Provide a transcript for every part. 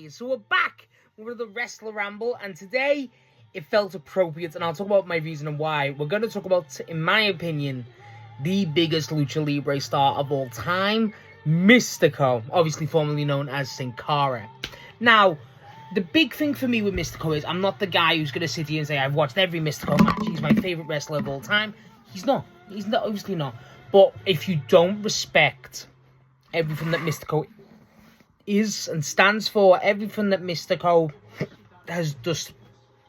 guys, so we're back with the Wrestler Ramble, and today it felt appropriate, and I'll talk about my reason and why. We're going to talk about, in my opinion, the biggest Lucha Libre star of all time, Mistico, obviously formerly known as Sin Cara. Now, the big thing for me with Mistico is I'm not the guy who's going to sit here and say I've watched every Mistico match, he's my favourite wrestler of all time. He's not, obviously not. But if you don't respect everything that Mistico is and stands for, everything that Mistico has just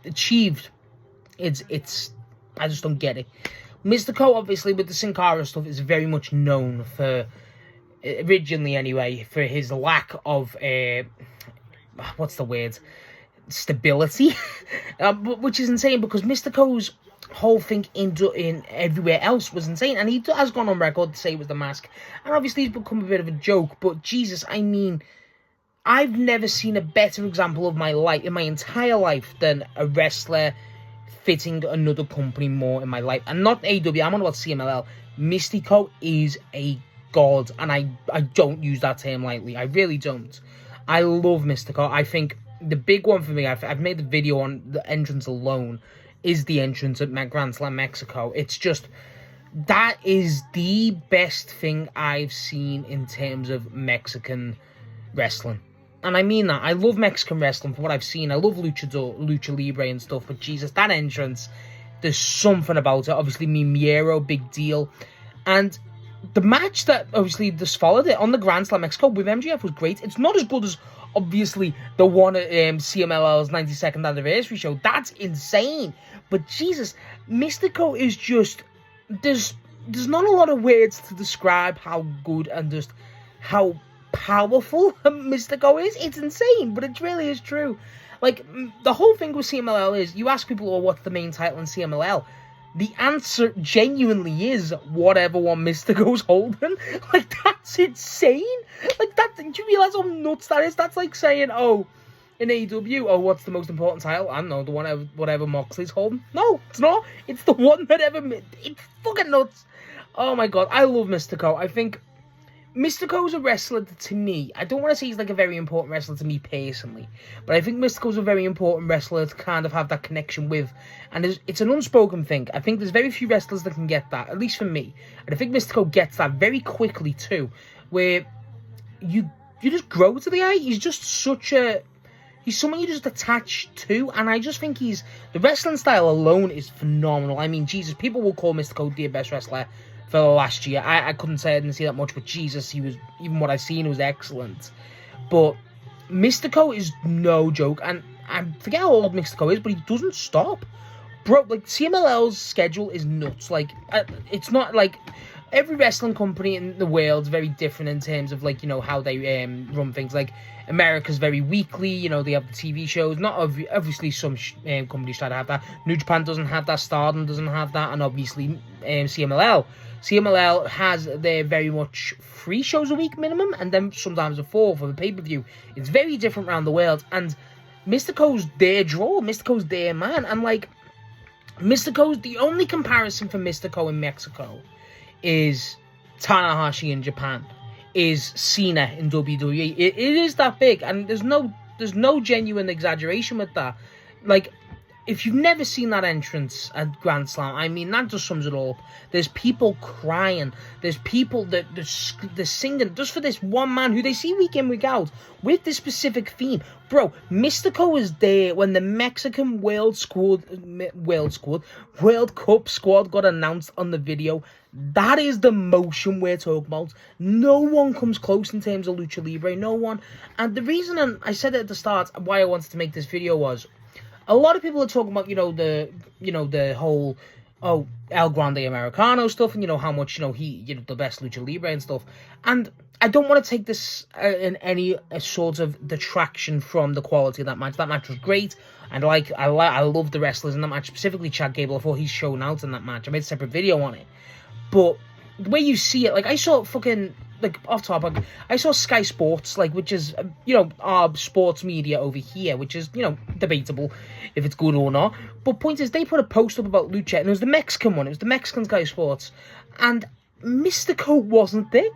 achieved, it's I just don't get it. Mistico, obviously, with the Sin Cara stuff, is very much known for, originally anyway, for his lack of, what's the word? Stability. Which is insane, because Mistico's whole thing in everywhere else was insane, and he has gone on record to say it was the mask, and obviously he's become a bit of a joke, but Jesus, I mean, I've never seen a better example of my life, in my entire life, than a wrestler fitting another company more in my life. And not AEW, I'm on about CMLL. Mistico is a god, and I don't use that term lightly. I really don't. I love Mistico. I think the big one for me, I've made the video on the entrance alone, is the entrance at Grand Slam Mexico. It's just, that is the best thing I've seen in terms of Mexican wrestling. And I mean that. I love Mexican wrestling from what I've seen. I love Lucha Libre and stuff. But Jesus, that entrance, there's something about it. Obviously, Miero, big deal. And the match that obviously just followed it on the Grand Slam Mexico with MJF was great. It's not as good as, obviously, the one at CMLL's 92nd anniversary show. That's insane. But Jesus, Mistico is just, there's not a lot of words to describe how good and just how powerful Mistico is. It's insane, but it really is true. Like, the whole thing with CMLL is, you ask people, oh, what's the main title in CMLL? The answer genuinely is whatever one Mistico's holding. Like, that's insane. Like, that, do you realize how nuts that is? That's like saying, oh, in AEW, oh, what's the most important title? I don't know, the one, whatever Moxley's holding. No, it's not. It's the one that it's fucking nuts. Oh my god, I love Mistico. I think Mistico's a wrestler that, to me, I don't want to say he's like a very important wrestler to me personally, but I think Mistico's a very important wrestler to kind of have that connection with, and it's an unspoken thing. I think there's very few wrestlers that can get that, at least for me, and I think Mistico gets that very quickly too, where you just grow to the eye. He's just he's someone you just attach to, and I just think the wrestling style alone is phenomenal. I mean, Jesus, people will call Mistico the best wrestler for the last year. I couldn't say I didn't see that much, but Jesus, he was, even what I've seen, was excellent. But Mistico is no joke, and I forget how old Mistico is, but he doesn't stop. Bro, like, CMLL's schedule is nuts. Like, it's not like, every wrestling company in the world is very different in terms of, like, you know, how they run things. Like, America's very weekly, you know, they have the TV shows. Not obviously some companies try to have that. New Japan doesn't have that, Stardom doesn't have that, and obviously CMLL has their very much 3 shows a week minimum, and then sometimes a 4 for the pay-per-view. It's very different around the world, and Mistico's their draw, Mistico's their man, and like, Mistico's, the only comparison for Mistico in Mexico is Tanahashi in Japan, is Cena in WWE. It is that big, and there's no genuine exaggeration with that. Like, if you've never seen that entrance at Grand Slam, I mean, that just sums it all up. There's people crying. There's people that they're singing just for this one man who they see week in, week out with this specific theme. Bro, Mistico was there when the Mexican World Cup squad got announced on the video. That is the motion we're talking about. No one comes close in terms of Lucha Libre. No one. And the reason, and I said it at the start, why I wanted to make this video was, a lot of people are talking about, the whole, oh, El Grande Americano stuff, and, how much, he, the best Lucha Libre and stuff. And I don't want to take this in any sort of detraction from the quality of that match. That match was great, and I love the wrestlers in that match, specifically Chad Gable. I thought he's shown out in that match. I made a separate video on it. But the way you see it, like, I saw fucking, like, off topic, I saw Sky Sports, like, which is, our sports media over here, which is, debatable if it's good or not. But point is, they put a post up about Lucha, and it was the Mexican one. It was the Mexican Sky Sports. And Mistico wasn't there.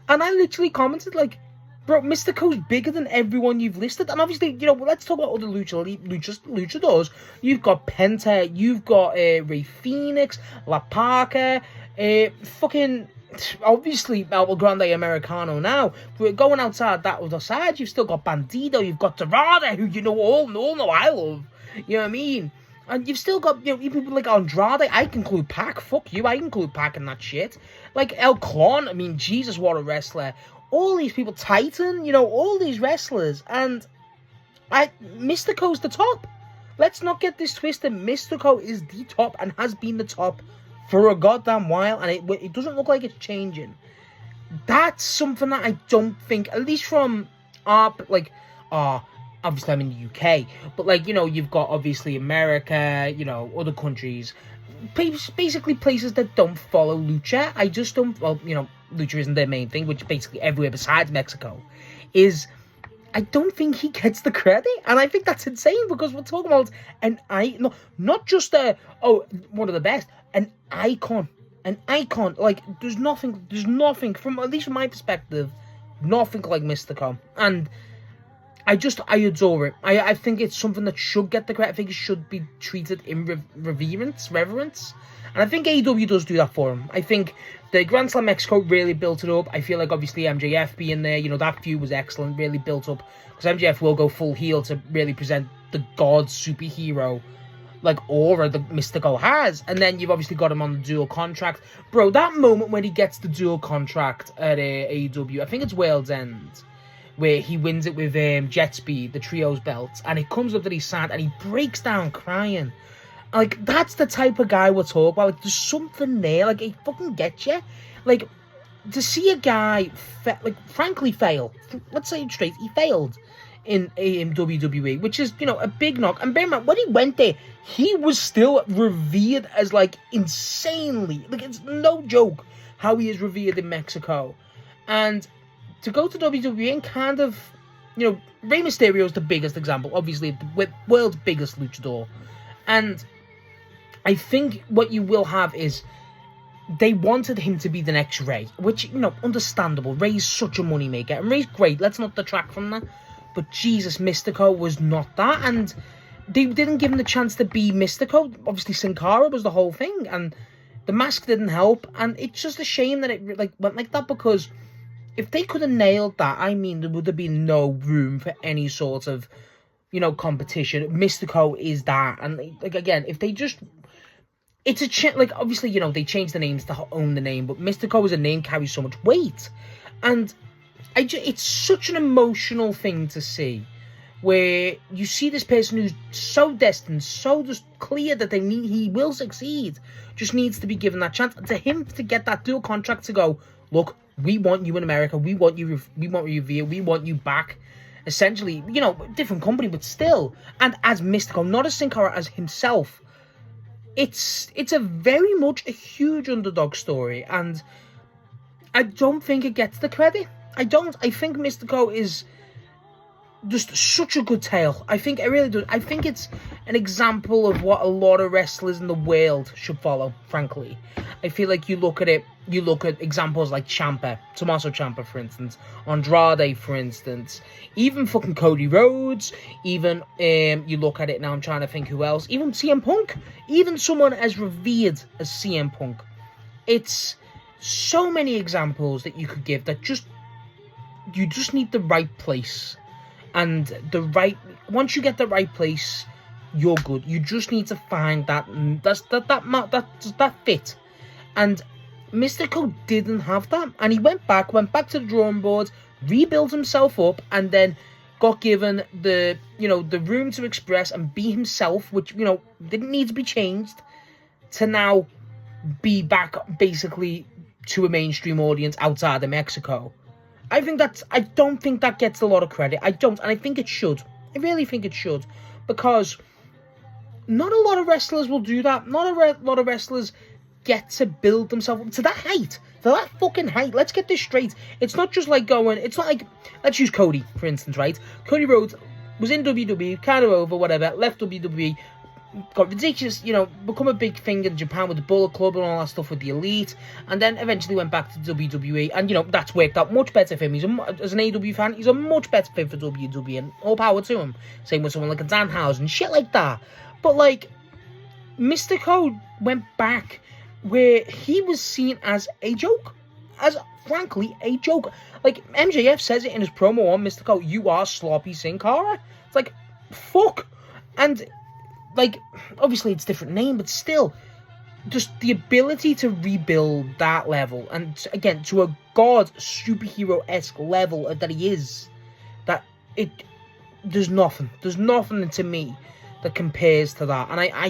And I literally commented, like, Bro, Mistico's bigger than everyone you've listed. And obviously, you know, let's talk about other luchadors. You've got Penta, you've got Rey Fenix, La Parca, fucking, obviously, El Grande Americano now. But going outside that other side, you've still got Bandido, you've got Dorada, who you know all know I love. You know what I mean? And you've still got, you know, even people like Andrade. I can include Pac. Fuck you, I include Pac in that shit. Like El Clon, I mean, Jesus, what a wrestler. All these people, Titan, you know, all these wrestlers, and Mistico's the top. Let's not get this twisted. Mistico is the top and has been the top for a goddamn while, and it doesn't look like it's changing. That's something that I don't think, at least from obviously I'm in the UK, but like, you know, you've got obviously America, you know, other countries, basically places that don't follow lucha. I just don't, well, you know, lucha isn't their main thing, which basically everywhere besides Mexico is. I don't think he gets the credit, and I think that's insane because we're talking about not just one of the best, an icon. Like there's nothing from, at least from my perspective, nothing like Mistico, and I adore it. I think it's something that should get the credit. I think it should be treated in reverence. And I think AEW does do that for him. I think the Grand Slam Mexico really built it up. I feel like obviously MJF being there, you know, that feud was excellent, really built up. Because MJF will go full heel to really present the god superhero, like, aura that Mistico has. And then you've obviously got him on the dual contract. Bro, that moment when he gets the dual contract at AEW, I think it's World's End, where he wins it with Jet Speed, the trios belt. And it comes up that he's sad and he breaks down crying. Like, that's the type of guy we're talking about. Like, there's something there. Like, he fucking gets you. Like, to see a guy, frankly fail. Let's say it straight. He failed in WWE, which is, you know, a big knock. And bear in mind, when he went there, he was still revered as, like, insanely. Like, it's no joke how he is revered in Mexico. And to go to WWE and kind of, you know, Rey Mysterio is the biggest example. Obviously, the world's biggest luchador. And I think what you will have is they wanted him to be the next Rey, which, you know, understandable. Rey's such a moneymaker, and Rey's great. Let's not detract from that. But Jesus, Mistico was not that, and they didn't give him the chance to be Mistico. Obviously, Sin Cara was the whole thing, and the mask didn't help. And it's just a shame that it went like that, because if they could have nailed that, I mean, there would have been no room for any sort of, you know, competition. Mistico is that, and like, again, if they just, it's a like, obviously, you know, they changed the names to own the name, but Mistico as a name carries so much weight, and it's such an emotional thing to see, where you see this person who's so destined, so just clear that he will succeed, just needs to be given that chance. And to him to get that dual contract to go, look, we want you in America, we want you here, we want you back. Essentially, you know, different company, but still. And as Mistico, not as Sin Cara, as himself. It's a very much a huge underdog story, and I don't think it gets the credit. I think Mistico is just such a good tale. I really do. I think it's an example of what a lot of wrestlers in the world should follow, frankly. I feel like you look at examples like Ciampa, Tommaso Ciampa, for instance, Andrade, for instance, even fucking Cody Rhodes, even, you look at it now, I'm trying to think who else, even CM Punk, even someone as revered as CM Punk. It's so many examples that you could give that you just need the right place. And once you get the right place, you're good. You just need to find that fit. And Mistico didn't have that, and he went back to the drawing board, rebuilt himself up, and then got given the room to express and be himself, which, you know, didn't need to be changed, to now be back basically to a mainstream audience outside of Mexico. I don't think that gets a lot of credit. I don't, and I think it should. I really think it should, because not a lot of wrestlers will do that. Not a lot of wrestlers get to build themselves up to that height. To that fucking height. Let's get this straight. It's not just like it's not like, let's use Cody, for instance, right? Cody Rhodes was in WWE, kind of over, whatever, left WWE, got ridiculous, you know, become a big thing in Japan with the Bullet Club and all that stuff with the Elite, and then eventually went back to WWE, and, you know, that's worked out much better for him. As an AEW fan, he's a much better fit for WWE, and all power to him. Same with someone like a Danhausen, shit like that. But, like, Mistico went back where he was seen as a joke. As, frankly, a joke. Like, MJF says it in his promo on Mistico, "You are sloppy Sin Cara." It's like, fuck. And, like, obviously it's a different name, but still, just the ability to rebuild that level, and again, to a god superhero-esque level that he is, there's nothing to me that compares to that, and I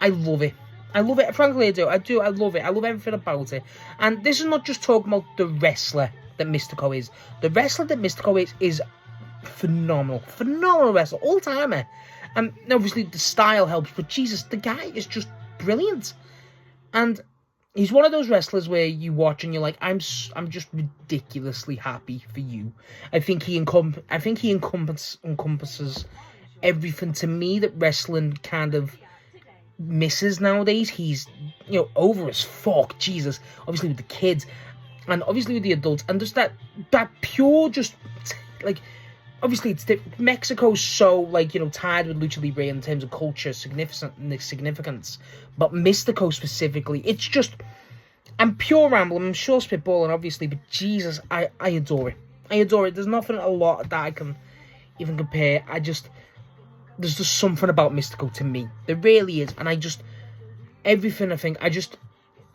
love it. I love it, frankly I do, I love it, I love everything about it, and this is not just talking about the wrestler that Mistico is. The wrestler that Mistico is phenomenal wrestler, all-timer, and obviously the style helps, but Jesus, the guy is just brilliant, and he's one of those wrestlers where you watch and you're like, I'm just ridiculously happy for you. I think he encompasses everything to me that wrestling kind of misses nowadays. He's, you know, over as fuck, Jesus, obviously with the kids, and obviously with the adults, and just that pure, just, like, obviously, Mexico's so, like, you know, tied with Lucha Libre in terms of culture, significance, but Mistico specifically, it's just, I'm pure rambling, I'm sure spitballing, obviously, but Jesus, I adore it. I adore it. There's nothing a lot that I can even compare. There's just something about Mistico to me. There really is, and everything,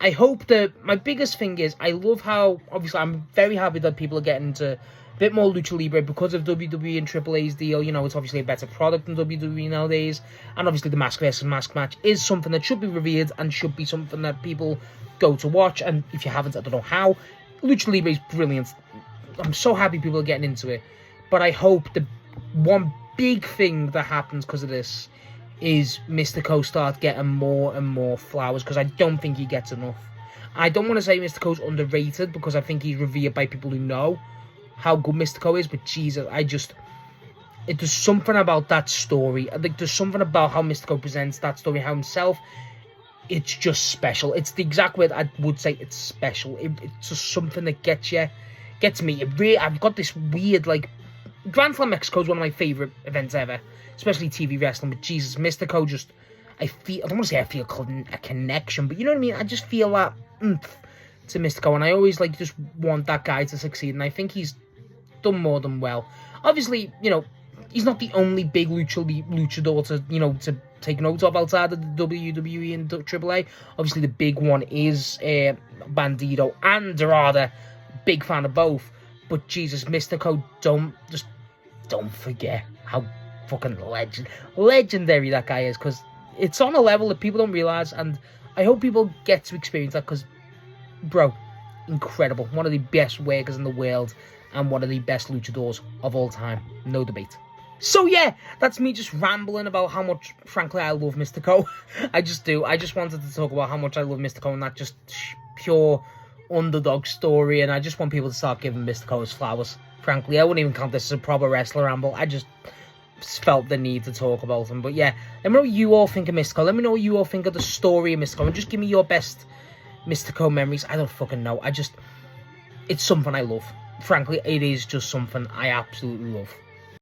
I hope that, my biggest thing is, I love how, obviously, I'm very happy that people are getting into a bit more Lucha Libre because of WWE and AAA's deal. You know, it's obviously a better product than WWE nowadays. And obviously the mask versus mask match is something that should be revered and should be something that people go to watch. And if you haven't, I don't know how. Lucha Libre is brilliant. I'm so happy people are getting into it. But I hope the one big thing that happens because of this is Mistico starts getting more and more flowers, because I don't think he gets enough. I don't want to say Mistico's underrated, because I think he's revered by people who know how good Mistico is, but Jesus, there's something about that story. I think there's something about how Mistico presents that story, how himself, it's just special. It's the exact word I would say, it's special. It's just something that gets me. I've got this weird, like, Grand Slam Mexico is one of my favourite events ever, especially TV wrestling, but Jesus, Mistico just, I don't want to say I feel a connection, but you know what I mean? I just feel that to Mistico, and I always, like, just want that guy to succeed, and I think he's done more than well. Obviously, you know, he's not the only big luchador to, you know, to take note of outside of the WWE and AAA. Obviously, the big one is Bandito and Dorada. Big fan of both. But Jesus, Mistico, don't forget how fucking legendary that guy is, because it's on a level that people don't realize, and I hope people get to experience that, because, bro, incredible. One of the best workers in the world, and one of the best luchadors of all time. No debate. So yeah, that's me just rambling about how much, frankly, I love Mistico. I just do. I just wanted to talk about how much I love Mistico, and that just pure underdog story, and I just want people to start giving Mistico his flowers. Frankly, I wouldn't even count this as a proper wrestler ramble. I just felt the need to talk about him. But yeah, let me know what you all think of Mistico. Let me know what you all think of the story of Mistico, and just give me your best Mistico memories. I don't fucking know. It's something I love. Frankly, it is just something I absolutely love.